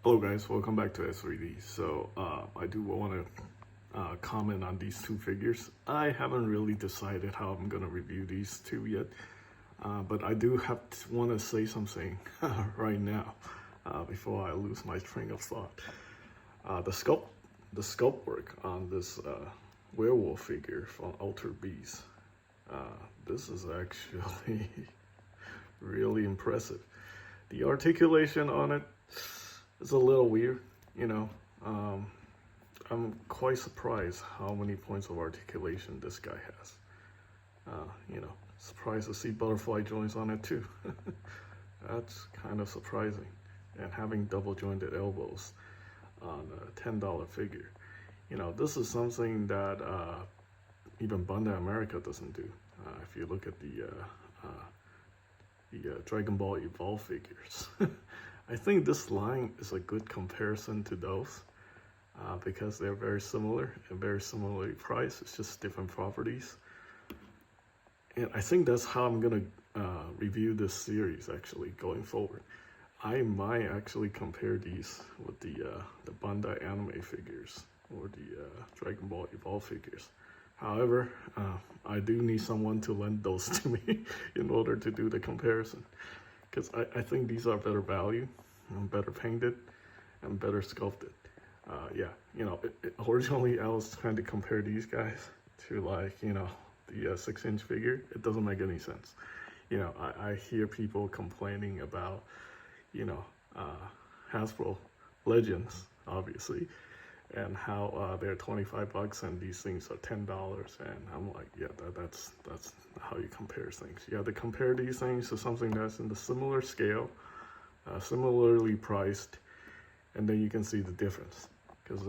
Hello guys, welcome back to S3D. So I do want to comment on these two figures. I haven't really decided how I'm going to review these two yet, but I do want to say something right now before I lose my train of thought. The sculpt work on this werewolf figure from Alter Beast. This is actually really impressive. The articulation on it, it's a little weird, you know. I'm quite surprised how many points of articulation this guy has. Surprised to see butterfly joints on it too. That's kind of surprising. And having double jointed elbows on a $10 figure. You know, this is something that even Bandai America doesn't do. If you look at the Dragon Ball Evolve figures. I think this line is a good comparison to those because they're very similar and very similarly priced. It's just different properties. And I think that's how I'm going to review this series actually going forward. I might actually compare these with the Bandai anime figures or the Dragon Ball Evolve figures. However, I do need someone to lend those to me in order to do the comparison. Because I think these are better value, and better painted, and better sculpted. Originally I was trying to compare these guys to the 6-inch figure. It doesn't make any sense. I hear people complaining about, Hasbro Legends, obviously, and how they're $25 and these things are $10, and I'm like, yeah, that's how you compare things. You have to compare these things to something that's in the similar scale, similarly priced, and then you can see the difference. Because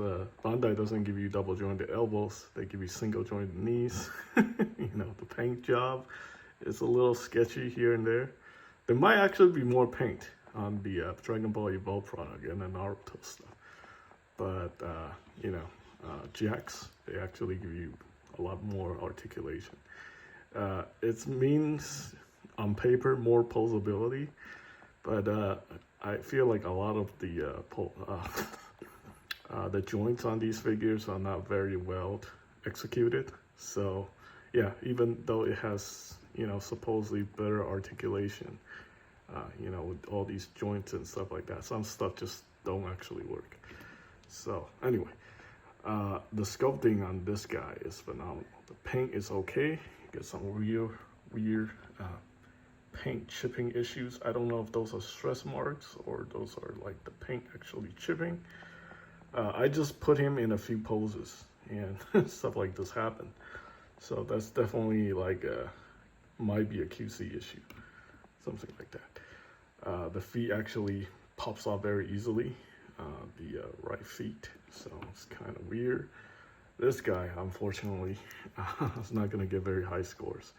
Bandai doesn't give you double jointed elbows; they give you single jointed knees. The paint job is a little sketchy here and there. There might actually be more paint on the Dragon Ball Evolve product and the Naruto stuff. But, Jakks, they actually give you a lot more articulation. It means, on paper, more posability, but I feel like a lot of the joints on these figures are not very well executed. So, yeah, even though it has, supposedly better articulation, with all these joints and stuff like that, some stuff just don't actually work. So anyway, the sculpting on this guy is phenomenal. The paint is okay. You get some weird paint chipping issues. I don't know if those are stress marks or those are like the paint actually chipping. I just put him in a few poses and stuff like this happened. So that's definitely might be a QC issue, something like that. The feet actually pops off very easily. The right feet, so it's kind of weird. This guy, unfortunately, is not going to get very high scores.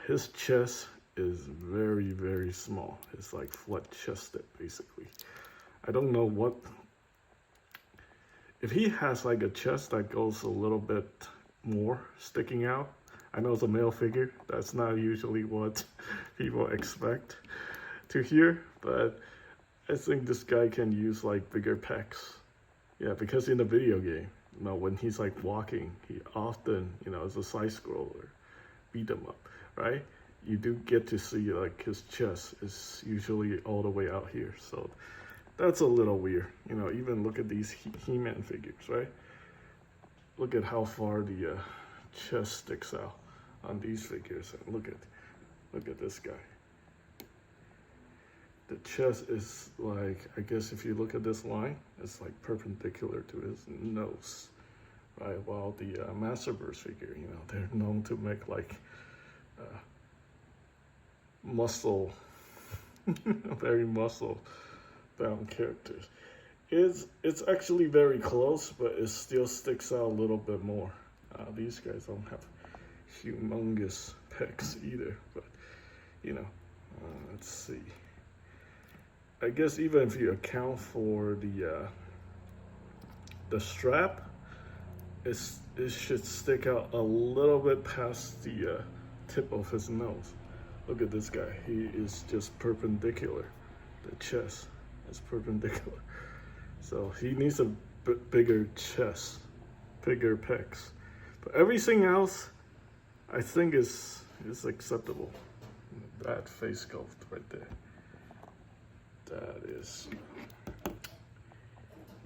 His chest is very, very small. It's like flat-chested, basically. I don't know if he has like a chest that goes a little bit more sticking out. I know it's a male figure. That's not usually what people expect to hear, but I think this guy can use like bigger pecs. Yeah, because in the video game, when he's like walking, he often, as a side scroller, beat him up, right? You do get to see like his chest is usually all the way out here. So that's a little weird. Even look at these He-Man figures, right? Look at how far the chest sticks out on these figures. And look at this guy. The chest is like, I guess if you look at this line, it's like perpendicular to his nose, right? While the Masterverse figure, they're known to make like muscle, very muscle bound characters. It's actually very close, but it still sticks out a little bit more. These guys don't have humongous pecs either, but let's see. I guess even if you account for the strap, it should stick out a little bit past the tip of his nose. Look at this guy. He is just perpendicular. The chest is perpendicular. So he needs a bigger chest, bigger pecs. But everything else, I think is acceptable. That face sculpt right there. That is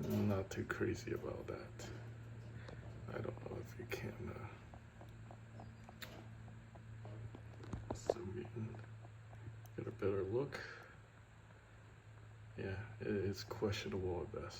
not too crazy about that. I don't know if you can zoom in, get a better look. Yeah, it's questionable at best.